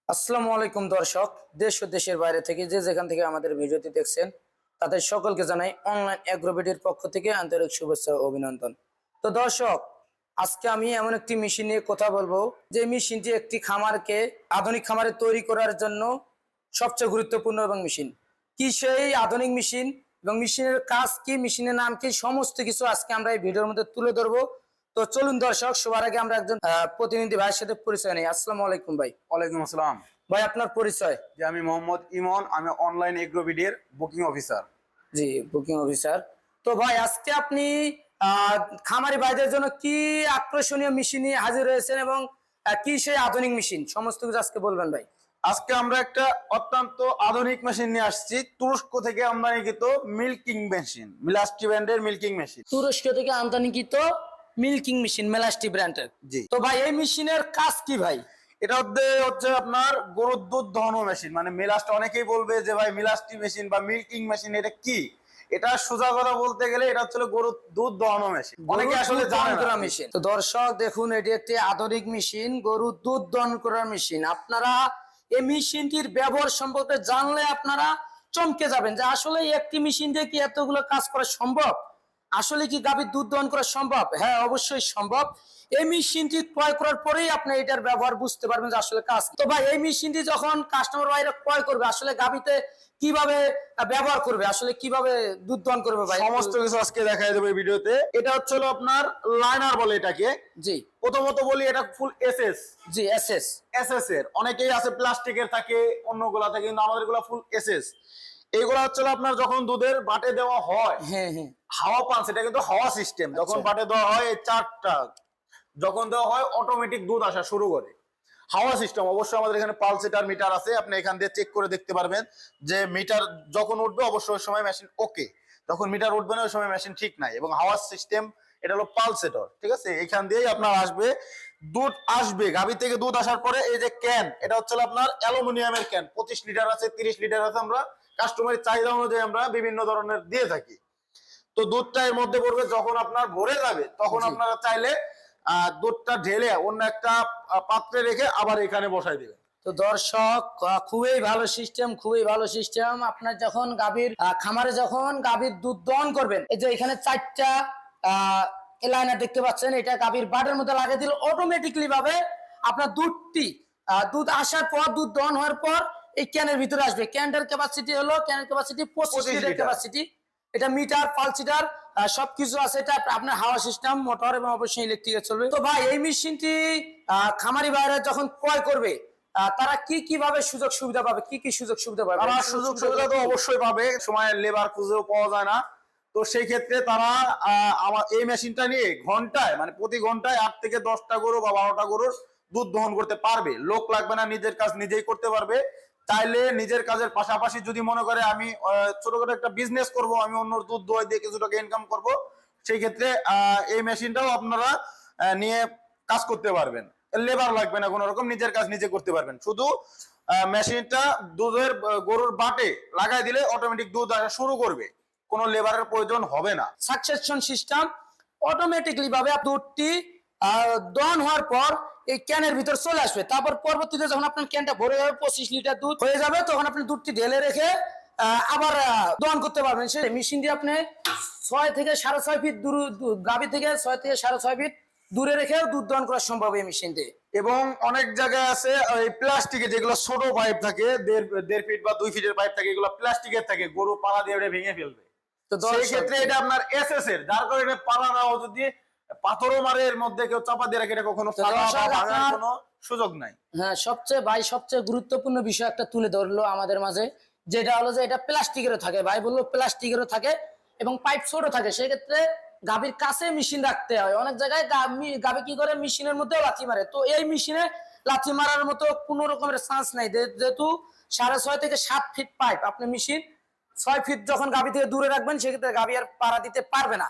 আসসালামু আলাইকুম দর্শক, দেশ ও দেশের বাইরে থেকে যে যেখান থেকে আমাদের ভিডিওটি দেখছেন তাদের সকলকে জানাই অনলাইন অ্যাগ্রোবিডির পক্ষ থেকে আন্তরিক শুভেচ্ছা ও অভিনন্দন। তো দর্শক, আজকে আমি এমন একটি মেশিন নিয়ে কথা বলবো যে মেশিনটি একটি খামারকে আধুনিক খামারে তৈরি করার জন্য সবচেয়ে গুরুত্বপূর্ণ এবং মেশিন কি সেই আধুনিক মেশিন এবং মেশিনের কাজ কি, মেশিনের নাম কি, সমস্ত কিছু আজকে আমরা এই ভিডিওর মধ্যে তুলে ধরবো। তো চলুন দর্শক, সবার আগে আমরা একজন প্রতিনিধি ভাইয়ের সাথে পরিচয় নেই। আসসালামু আলাইকুম ভাই। ওয়ালাইকুম আসসালাম। ভাই আপনার পরিচয়? যে আমি মোহাম্মদ ইমন, আমি অনলাইন এগ্রোবিডির বুকিং অফিসার। জি, বুকিং অফিসার। তো ভাই আজকে আপনি খামারি ভাইদের জন্য কি আকর্ষণীয় মেশিন নিয়ে হাজির হয়েছেন এবং কি সেই আধুনিক মেশিন, সমস্ত কিছু আজকে বলবেন ভাই। আজকে আমরা একটা অত্যন্ত আধুনিক মেশিন নিয়ে আসছি, তুরস্ক থেকে আমদানিকৃত মিল্কিং মেশিন, মিলাস্টি ব্র্যান্ডের মিল্কিং মেশিন। তুরস্ক থেকে আমদানিকৃত মিল্কিং মেশিন, মেলাস্টি ব্র্যান্ডের। জি। তো ভাই এই মেশিনের কাজ কি ভাই? এটা হচ্ছে আপনার গরুর দুধ দহন মেশিন, মানে মিলাস্ট। অনেকেই বলবে যে ভাই মিলাস্টি মেশিন বা মিল্কিং মেশিন এটা কি? এটা সোজা কথা বলতে গেলে এটা হচ্ছে গরুর দুধ দহন মেশিন। অনেকে আসলে জানে না মেশিন। তো দর্শক দেখুন, এটি একটি আধুনিক মেশিন, গরুর দুধ দহন করার মেশিন। আপনারা এই মেশিনটির ব্যবহার সম্পর্কে জানলে আপনারা চমকে যাবেন যে আসলে একটি মেশিন দিয়ে কি এতগুলো কাজ করা সম্ভব। আসলে কি গাভীর দুধ দহন করা সম্ভব? হ্যাঁ, অবশ্যই সম্ভব। এই মেশিনটি ক্রয় করার পরেই আপনি এটার ব্যবহার বুঝতে পারবেন যে আসলে কাজ। তো ভাই এই মেশিনটি যখন কাস্টমার ভাইরা ক্রয় করবে, আসলে গাভীতে কিভাবে ব্যবহার করবে, আসলে কিভাবে দুধ দহন করবে ভাই, সমস্ত কিছু আজকে দেখাই দেবো এই ভিডিওতে। এটা হচ্ছে আপনার লাইনার বলে এটাকে। জি, প্রথমত বলি এটা ফুল এসএস। জি, এসএস। এসএস এর অনেকেই আছে প্লাস্টিকের থাকে, অন্যগুলা থাকে, কিন্তু আমাদের গুলা ফুল এসএস। এইগুলা হচ্ছে আপনার যখন দুধের বাটে দেওয়া হয়, হ্যাঁ হ্যাঁ, হাওয়া পান, সেটা কিন্তু হাওয়া সিস্টেম। যখন বাটে দেওয়া হয় এই চারটা, যখন দেওয়া হয় অটোমেটিক দুধ আসা শুরু করে। হাওয়া সিস্টেম। অবশ্যই আমাদের এখানে পালসেটার মিটার আছে, আপনি এখান দিয়ে চেক করে দেখতে পারবেন যে মিটার যখন উঠবে অবশ্যই ওই সময় মেশিন ওকে, যখন মিটার উঠবে না ওই সময় মেশিন ঠিক নাই। এবং হাওয়া সিস্টেম, এটা হলো পালসেটর, ঠিক আছে। এখান দিয়েই আপনার আসবে দুধ, আসবে গাভী থেকে দুধ আসার পরে এই যে ক্যান, এটা হচ্ছে আপনার অ্যালুমিনিয়ামের ক্যান। 25 লিটার আছে, 30 লিটার আছে। আমরা কাস্টমারের চাহিদা অনুযায়ী আমরা বিভিন্ন ধরনের দিয়ে থাকি। তো দুধটা এর মধ্যে পড়বে, যখন আপনার ভরে যাবে তখন আপনারা চাইলে দুধটা ঢেলে অন্য একটা পাত্রে রেখে আবার এখানে বসাই দিবেন। তো দর্শক, খুবই ভালো সিস্টেম, খুবই ভালো সিস্টেম। আপনার যখন গাভীর খামারে যখন গাভীর দুধ দহন করবেন, এই যে এখানে 4টা লাইনার দেখতে পাচ্ছেন, এটা গাভীর বাটের মধ্যে লাগিয়ে দিলে অটোমেটিকলি ভাবে আপনার দুধ আসার পর, দুধ দহন হওয়ার পর এই ক্যানের ভিতরে আসবে। ক্যানটার ক্যাপাসিটি হলো, ক্যানের ক্যাপাসিটি 25 লিটার ক্যাপাসিটি। এটা মিটার, পালসিটার সবকিছু আছে। এটা আপনার হাওয়া সিস্টেম, মোটর এবং অবশ্যই ইলেকট্রিকে চলবে। তো ভাই এই মেশিনটি খামারি ভাইরা যখন ক্রয় করবে তারা কি কিভাবে সুযোগ সুবিধা পাবে, কি কি সুযোগ সুবিধা পাবে? তারা সুযোগ সুবিধা তো অবশ্যই পাবে, সময় লেবার খুঁজেও পাওয়া যায় না। তো সেই ক্ষেত্রে তারা আমার এই মেশিনটা নিয়ে ঘন্টায়, মানে প্রতি ঘন্টায় 8 থেকে 10টা গরু বা 12টা গরুর দুধ দহন করতে পারবে। লোক লাগবে না, নিজের কাজ নিজেই করতে পারবে। চাইলে নিজের কাজের পাশাপাশি যদি মনে করে আমি ছোটখাটো একটা বিজনেস করব, আমি অন্যর দুধ দোয়াই দিয়ে কিছু টাকা ইনকাম করব, সেই ক্ষেত্রে এই মেশিনটাও আপনারা নিয়ে কাজ করতে পারবেন। লেবার লাগবে না কোনো রকম, নিজের কাজ নিজে করতে পারবেন। শুধু মেশিনটা দুধের গরুর বাটে লাগাই দিলে অটোমেটিক দুধ আসা শুরু করবে, কোনো লেবারের প্রয়োজন হবে না। সাকসেশন সিস্টেম, অটোমেটিকলি ভাবে দুধটি দহন হওয়ার পর এই ক্যানের ভিতর চলে আসবে। তারপর পরবর্তীতে যখন আপনার ক্যানটা ভরে যাবে, 25 লিটার দুধ হয়ে যাবে, তখন আপনি দুধটি ঢেলে রেখে আবার দহন করতে পারবেন। সেই মেশিন দিয়ে আপনি 6 থেকে 6.5 ফিট দূর, গাভী থেকে 6 থেকে 6.5 ফিট দূরে রেখেও দুধ দহন করা সম্ভব এই মেশিন দিয়ে। এবং অনেক জায়গায় আছে ওই প্লাস্টিকের যেগুলো ছোট পাইপ থাকে, 1.5 ফিট বা 2 ফিটের পাইপ থাকে, এগুলো প্লাস্টিকের থাকে, গরু পালা দিয়ে ওটা ভেঙে ফেলবে। তো সেই ক্ষেত্রে এটা আপনার এসএস এর, যার কারণে পালা না যদি পাথরও মারে এর মধ্যে কেউ চাপা দিয়ে রাখে, এটা কখনো ভাঙার কোনো সুযোগ নাই। হ্যাঁ, সবচেয়ে গুরুত্বপূর্ণ বিষয় একটা তুলে ধরলো আমাদের মাঝে, যেটা হলো যে এটা প্লাস্টিকেরও থাকে। ভাই বললো প্লাস্টিকেরও থাকে এবং পাইপ ছোট থাকে। সেক্ষেত্রে গাভীর কাছে মেশিন রাখতে হয়। অনেক জায়গায় গাভী কি করে, মেশিনের মধ্যেও লাথি মারে। তো এই মেশিনে লাথি মারার মতো কোনো রকমের চান্স নাই, যেহেতু 6.5 থেকে 7 ফিট পাইপ। আপনি মেশিন 6 ফিট যখন গাভী থেকে দূরে রাখবেন, সেক্ষেত্রে গাভী আর পাড়া দিতে পারবে না।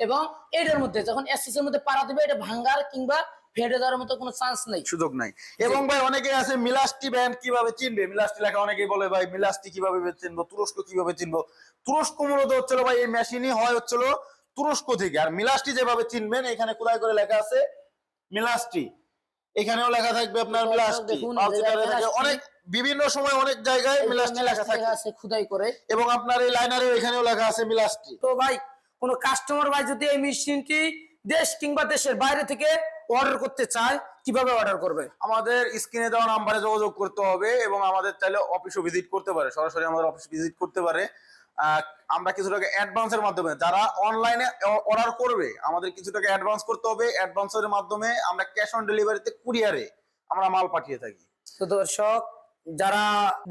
এবং এটার মধ্যে যখন এসএস এর মধ্যে পাড়া দিবে, এটা ভাঙ্গার কিংবা ফেটে যাওয়ার মতো কোনো চান্স নেই, সুযোগ নাই। এবং ভাই অনেকে আছে মিলাস্টি ব্র্যান্ড কিভাবে চিনবে, মিলাস্টি লেখা, অনেকেই বলে ভাই মিলাস্টি কিভাবে চিনবো, তুরস্ক কিভাবে চিনবো। তুরস্ক মূলত হচ্ছিল ভাই এই মেশিনই হয় হচ্ছিল তুরস্ক থেকে। আর মিলাস্টি যেভাবে চিনবেন, এখানে কোথায় করে লেখা আছে মিলাস্টি, এখানেও লেখা থাকবে আপনার তো মিলাস্টি, দেখুন, পালসেটারে থাকে মিলাস্টি। অনেক বিভিন্ন সময় অনেক জায়গায় মিলাস্টি লেখা থাকে আছে খুদাই করে। এবং আপনার এই লাইনারেও এখানেও লেখা আছে মিলাস্টি। তো ভাই কোনো কাস্টমার ভাই যদি এই মেশিনটি দেশ কিংবা দেশের বাইরে থেকে অর্ডার করতে চায় কিভাবে অর্ডার করবে? আমাদের স্ক্রিনে দেওয়া নাম্বারে যোগাযোগ করতে হবে এবং আমাদের চাইলে অফিসও ভিজিট করতে পারে, সরাসরি আমাদের অফিস ভিজিট করতে পারে। আমরা কিছু টাকা অ্যাডভান্সের মাধ্যমে, যারা অনলাইনে অর্ডার করবে আমাদের কিছু টাকা অ্যাডভান্স করতে হবে, অ্যাডভান্সের মাধ্যমে আমরা ক্যাশ অন ডেলিভারিতে কুরিয়ারে আমরা মাল পাঠিয়ে থাকি। তো দর্শক, যারা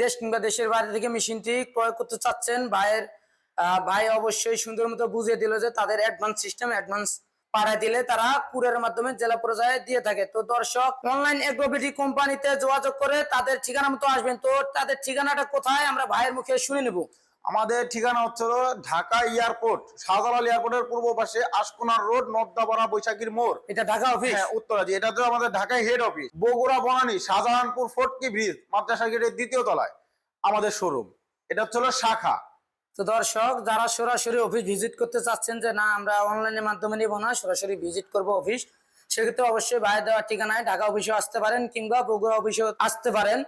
দেশ কিংবা দেশের বাইরে থেকে মেশিনটি ক্রয় করতে চাচ্ছেন, ভাই অবশ্যই সুন্দর মতো বুঝিয়ে দিল যে তাদের অ্যাডভান্স সিস্টেম, অ্যাডভান্স পাঠায় দিলে তারা কুরিয়ারের মাধ্যমে জেলা পর্যায়ে দিয়ে থাকে। তো দর্শক, অনলাইন এগ্রোবিটি কোম্পানিতে যোগাযোগ করে তাদের ঠিকানা মতো আসবেন। তো তাদের ঠিকানাটা কোথায় আমরা ভাইয়ের মুখে শুনে নেব। আমাদের ঠিকানা হচ্ছে ঢাকা এয়ারপোর্ট, শাহজালাল এয়ারপোর্টের পূর্ব পাশে আশকোনার রোড, নবদাপাড়া, বৈশাখীর মোড়। এটা ঢাকা অফিস? হ্যাঁ, উত্তরাজি। এটা তো আমাদের ঢাকায় হেড অফিস। বগুড়া বনানী শাহজাহানপুর ফোর্টকি ব্রিজ মাদ্রাসা গেটের 2য় তলায় আমাদের শোরুম। এটা হচ্ছে শাখা। তো দর্শক, যারা সরাসরি অফিস ভিজিট করতে চাচ্ছেন যে না আমরা অনলাইনের মাধ্যমে নিব না, সরাসরি ভিজিট করব অফিস, সেক্ষেত্রে অবশ্যই ভাই দেওয়ার ঠিকানায় ঢাকা অফিসে আসতে পারেন কিংবা বগুড়া অফিসেও আসতে পারেন।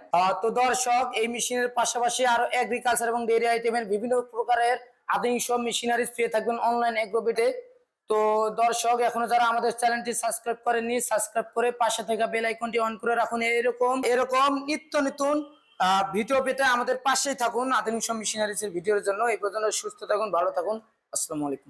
তো দর্শক, এই মেশিনের পাশাপাশি আরো এগ্রিকালচার এবং ডেইরি আইটেমের বিভিন্ন প্রকারের আধুনিক সব মেশিনারিজ পেয়ে থাকবেন অনলাইন এগ্রোবিটে। তো দর্শক, এখনো যারা আমাদের চ্যানেলটি সাবস্ক্রাইব করেননি, সাবস্ক্রাইব করে পাশে থাকা বেল আইকনটি অন করে রাখুন। এরকম নিত্য নতুন ভিডিও পেতে আমাদের পাশেই থাকুন আধুনিক সব মেশিনারিজের ভিডিওর জন্য। এই পর্যন্ত সুস্থ থাকুন, ভালো থাকুন। আসসালামু আলাইকুম।